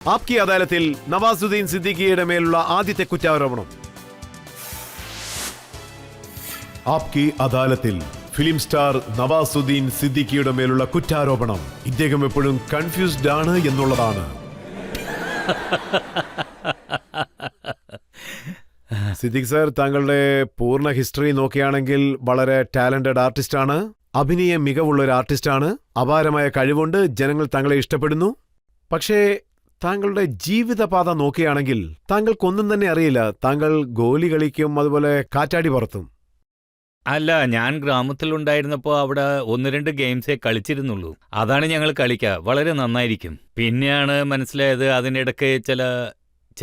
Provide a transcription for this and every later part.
ആപ്കി അദാലത്തിൽ നവാസുദ്ദീൻ സിദ്ദിഖിയുടെ മേലുള്ള ആദ്യത്തെ കുറ്റാരോപണം. ആപ്കി അദാലത്തിൽ ഫിലിം സ്റ്റാർ നവാസുദ്ദീൻ സിദ്ദിഖിയുടെ മേലുള്ള കുറ്റാരോപണം. ഇദ്ദേഹം എപ്പോഴും കൺഫ്യൂസ്ഡ് ആണ് എന്നുള്ളതാണ്. സിദ്ദിഖ് സാർ, താങ്കളുടെ പൂർണ്ണ ഹിസ്റ്ററി നോക്കുകയാണെങ്കിൽ വളരെ ടാലന്റഡ് ആർട്ടിസ്റ്റാണ്, അഭിനയ മികവുള്ള ഒരു ആർട്ടിസ്റ്റാണ്, അപാരമായ കഴിവുണ്ട്, ജനങ്ങൾ താങ്കളെ ഇഷ്ടപ്പെടുന്നു. പക്ഷേ താങ്കളുടെ ജീവിതപാത നോക്കുകയാണെങ്കിൽ താങ്കൾക്കൊന്നും തന്നെ അറിയില്ല. താങ്കൾ ഗോലി കളിക്കും, അതുപോലെ കാറ്റാടി പറത്തും. അല്ല, ഞാൻ ഗ്രാമത്തിലുണ്ടായിരുന്നപ്പോൾ അവിടെ 1-2 ഗെയിംസേ കളിച്ചിരുന്നുള്ളൂ. അതാണ് ഞങ്ങൾ കളിക്കുക, വളരെ നന്നായിരിക്കും. പിന്നെയാണ് മനസ്സിലായത് അതിനിടയ്ക്ക് ചില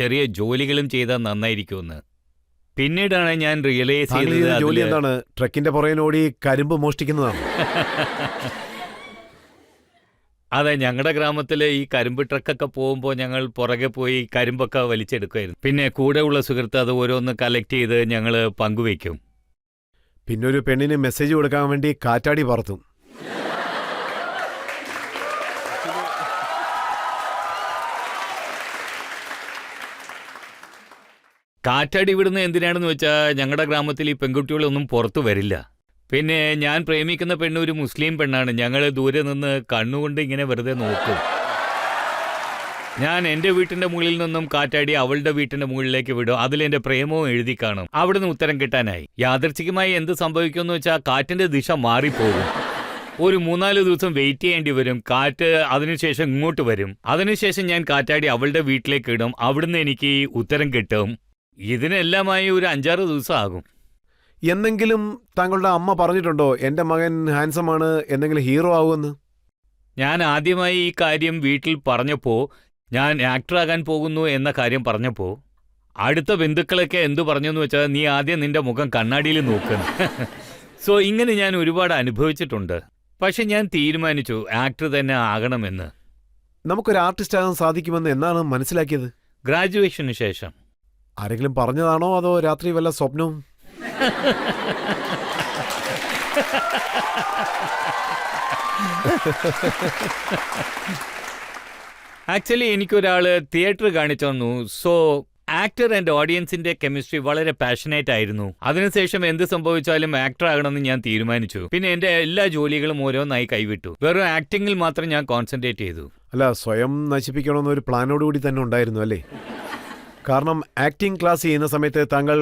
ചെറിയ ജോലികളും ചെയ്താൽ നന്നായിരിക്കുമെന്ന്. പിന്നീടാണ് ഞാൻ റിയലൈസ് ചെയ്തത് ജോലി എന്താണ്? ട്രക്കിന്റെ പുറകിനോടി കരിമ്പ് മോഷ്ടിക്കുന്നതാണ്. അതെ, ഞങ്ങളുടെ ഗ്രാമത്തിൽ ഈ കരിമ്പ് ട്രക്കൊക്കെ പോകുമ്പോൾ ഞങ്ങൾ പുറകെ പോയി കരിമ്പൊക്കെ വലിച്ചെടുക്കുമായിരുന്നു. പിന്നെ കൂടെയുള്ള സുഹൃത്ത് അത് ഓരോന്ന് കളക്ട് ചെയ്ത് ഞങ്ങൾ പങ്കുവയ്ക്കും. പിന്നെ ഒരു പെണ്ണിന് മെസ്സേജ് കൊടുക്കാൻ വേണ്ടി കാറ്റാടി പറത്തും. കാറ്റാടി വിടുന്നത് എന്തിനാണെന്ന് വെച്ചാൽ ഞങ്ങളുടെ ഗ്രാമത്തിൽ ഈ പെൺകുട്ടികളൊന്നും പുറത്തു വരില്ല. പിന്നെ ഞാൻ പ്രേമിക്കുന്ന പെണ്ണ് ഒരു മുസ്ലിം പെണ്ണാണ്. ഞങ്ങൾ ദൂരെ നിന്ന് കണ്ണുകൊണ്ട് ഇങ്ങനെ വെറുതെ നോക്കും. ഞാൻ എൻ്റെ വീട്ടിൻ്റെ മുകളിൽ നിന്നും കാറ്റാടി അവളുടെ വീട്ടിൻ്റെ മുകളിലേക്ക് വിടും. അതിലെൻ്റെ പ്രേമവും എഴുതി കാണും. അവിടുന്ന് ഉത്തരം കിട്ടാനായി യാദൃച്ഛികമായി എന്ത് സംഭവിക്കുമെന്ന് വെച്ചാൽ കാറ്റിൻ്റെ ദിശ മാറിപ്പോകും. ഒരു 3-4 ദിവസം വെയിറ്റ് ചെയ്യേണ്ടി വരും. കാറ്റ് അതിനുശേഷം ഇങ്ങോട്ട് വരും. അതിനുശേഷം ഞാൻ കാറ്റാടി അവളുടെ വീട്ടിലേക്ക് ഇടും. അവിടുന്ന് എനിക്ക് ഉത്തരം കിട്ടും. ഇതിനെല്ലാമായി ഒരു 5-6 ദിവസം ആകും. എന്നെങ്കിലും താങ്കളുടെ അമ്മ പറഞ്ഞിട്ടുണ്ടോ എന്റെ മകൻ ഹാൻസം ആണ്, എന്തെങ്കിലും ഹീറോ ആവുമെന്ന്? ഞാൻ ആദ്യമായി ഈ കാര്യം വീട്ടിൽ പറഞ്ഞപ്പോൾ, ഞാൻ ആക്ടറാകാൻ പോകുന്നു എന്ന കാര്യം പറഞ്ഞപ്പോൾ അടുത്ത ബന്ധുക്കളൊക്കെ എന്തു പറഞ്ഞെന്ന് വെച്ചാൽ, നീ ആദ്യം നിന്റെ മുഖം കണ്ണാടിയിൽ നോക്കുന്നു. സോ ഇങ്ങനെ ഞാൻ ഒരുപാട് അനുഭവിച്ചിട്ടുണ്ട്. പക്ഷെ ഞാൻ തീരുമാനിച്ചു ആക്ടർ തന്നെ ആകണമെന്ന്. നമുക്കൊരു ആർട്ടിസ്റ്റ് ആകാൻ സാധിക്കുമെന്ന് എന്നാണ് മനസ്സിലാക്കിയത്? ഗ്രാജുവേഷന് ശേഷം. ആരെങ്കിലും പറഞ്ഞതാണോ അതോ രാത്രി വല്ല സ്വപ്നവും? ആക്ച്വലി എനിക്കൊരാള് തിയേറ്റർ കാണിച്ചു തന്നു. സോ ആക്ടർ ആൻഡ് ഓഡിയൻസിന്റെ കെമിസ്ട്രി വളരെ പാഷനേറ്റ് ആയിരുന്നു. അതിനുശേഷം എന്ത് സംഭവിച്ചാലും ആക്ടർ ആകണമെന്ന് ഞാൻ തീരുമാനിച്ചു. പിന്നെ എന്റെ എല്ലാ ജോലികളും ഓരോന്നായി കൈവിട്ടു. വെറും ആക്ടിങ്ങിൽ മാത്രം ഞാൻ കോൺസെൻട്രേറ്റ് ചെയ്തു. അല്ല, സ്വയം നശിപ്പിക്കണമെന്നൊരു പ്ലാനോടുകൂടി തന്നെ ഉണ്ടായിരുന്നു അല്ലേ? കാരണം ആക്ടിംഗ് ക്ലാസ് ചെയ്യുന്ന സമയത്ത് താങ്കൾ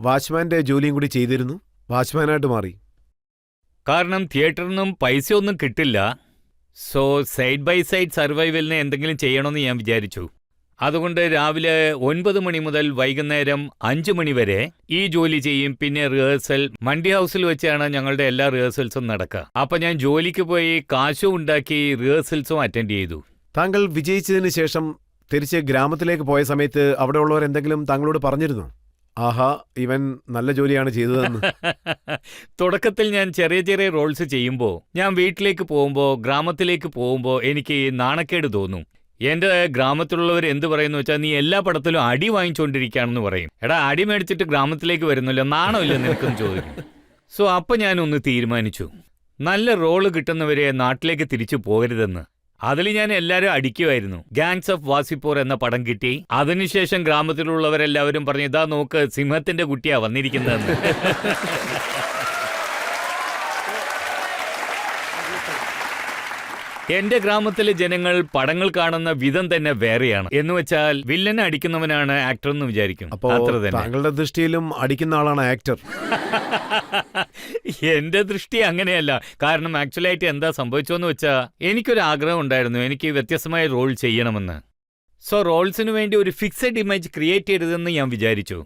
വാച്ച്മാൻ്റെ ജോലിയും കൂടി ചെയ്തിരുന്നു. വാച്ച്മാനായിട്ട് മാറി. കാരണം തിയേറ്ററിനും പൈസയൊന്നും കിട്ടില്ല. സോ സൈഡ് ബൈ സൈഡ് സർവൈവലിന് എന്തെങ്കിലും ചെയ്യണമെന്ന് ഞാൻ വിചാരിച്ചു. അതുകൊണ്ട് രാവിലെ 9 മണി മുതൽ വൈകുന്നേരം 5 മണി വരെ ഈ ജോലി ചെയ്യും. പിന്നെ റിഹേഴ്സൽ മണ്ടി ഹൗസിൽ വെച്ചാണ് ഞങ്ങളുടെ എല്ലാ റിഹേഴ്സൽസും നടക്കുക. അപ്പം ഞാൻ ജോലിക്ക് പോയി കാശും ഉണ്ടാക്കി റിഹേഴ്സൽസും അറ്റൻഡ് ചെയ്തു. താങ്കൾ വിജയിച്ചതിന് ശേഷം തിരിച്ച് ഗ്രാമത്തിലേക്ക് പോയ സമയത്ത് അവിടെ ഉള്ളവർ എന്തെങ്കിലും താങ്കളോട് പറഞ്ഞിരുന്നു, ആഹാ ഇവൻ നല്ല ജോലിയാണ് ചെയ്തതെന്ന്? തുടക്കത്തിൽ ഞാൻ ചെറിയ ചെറിയ റോൾസ് ചെയ്യുമ്പോൾ, ഞാൻ വീട്ടിലേക്ക് പോകുമ്പോൾ, ഗ്രാമത്തിലേക്ക് പോകുമ്പോൾ എനിക്ക് നാണക്കേട് തോന്നും. എൻ്റെ ഗ്രാമത്തിലുള്ളവർ എന്ത് പറയുന്നു വെച്ചാൽ, നീ എല്ലാ പടത്തിലും അടി വാങ്ങിച്ചുകൊണ്ടിരിക്കുകയാണെന്ന് പറയും. എടാ, അടി മേടിച്ചിട്ട് ഗ്രാമത്തിലേക്ക് വരുന്നല്ലോ, നാണമില്ല നിനക്കെന്ന് ചോദിക്കും. സോ അപ്പം ഞാനൊന്ന് തീരുമാനിച്ചു, നല്ല റോള് കിട്ടുന്നവരെ നാട്ടിലേക്ക് തിരിച്ചു പോകരുതെന്ന്. അതിൽ ഞാൻ എല്ലാവരും അടിക്കുമായിരുന്നു. ഗാങ്സ് ഓഫ് വാസിപ്പൂർ എന്ന പടം കിട്ടി. അതിനുശേഷം ഗ്രാമത്തിലുള്ളവരെല്ലാവരും പറഞ്ഞു, ഇതാ നോക്ക് സിംഹത്തിന്റെ കുട്ടിയാ വന്നിരിക്കുന്നതെന്ന്. എന്റെ ഗ്രാമത്തിലെ ജനങ്ങൾ പടങ്ങൾ കാണുന്ന വിധം തന്നെ വേറെയാണ്. എന്ന് വെച്ചാൽ വില്ലനെ അടിക്കുന്നവനാണ് ആക്ടർ എന്ന് വിചാരിക്കും. അത്ര തന്നെ. താങ്കളുടെ ദൃഷ്ടിയിലും അടിക്കുന്ന ആളാണ് ആക്ടർ? എന്റെ ദൃഷ്ടി അങ്ങനെയല്ല. കാരണം ആക്ച്വലായിട്ട് എന്താ സംഭവിച്ചോന്ന് വെച്ചാൽ, എനിക്കൊരു ആഗ്രഹം ഉണ്ടായിരുന്നു, എനിക്ക് വ്യത്യസ്തമായ റോൾ ചെയ്യണമെന്ന്. സോ റോൾസിന് വേണ്ടി ഒരു ഫിക്സഡ് ഇമേജ് ക്രിയേറ്റ് ചെയ്യരുതെന്ന് ഞാൻ വിചാരിച്ചു.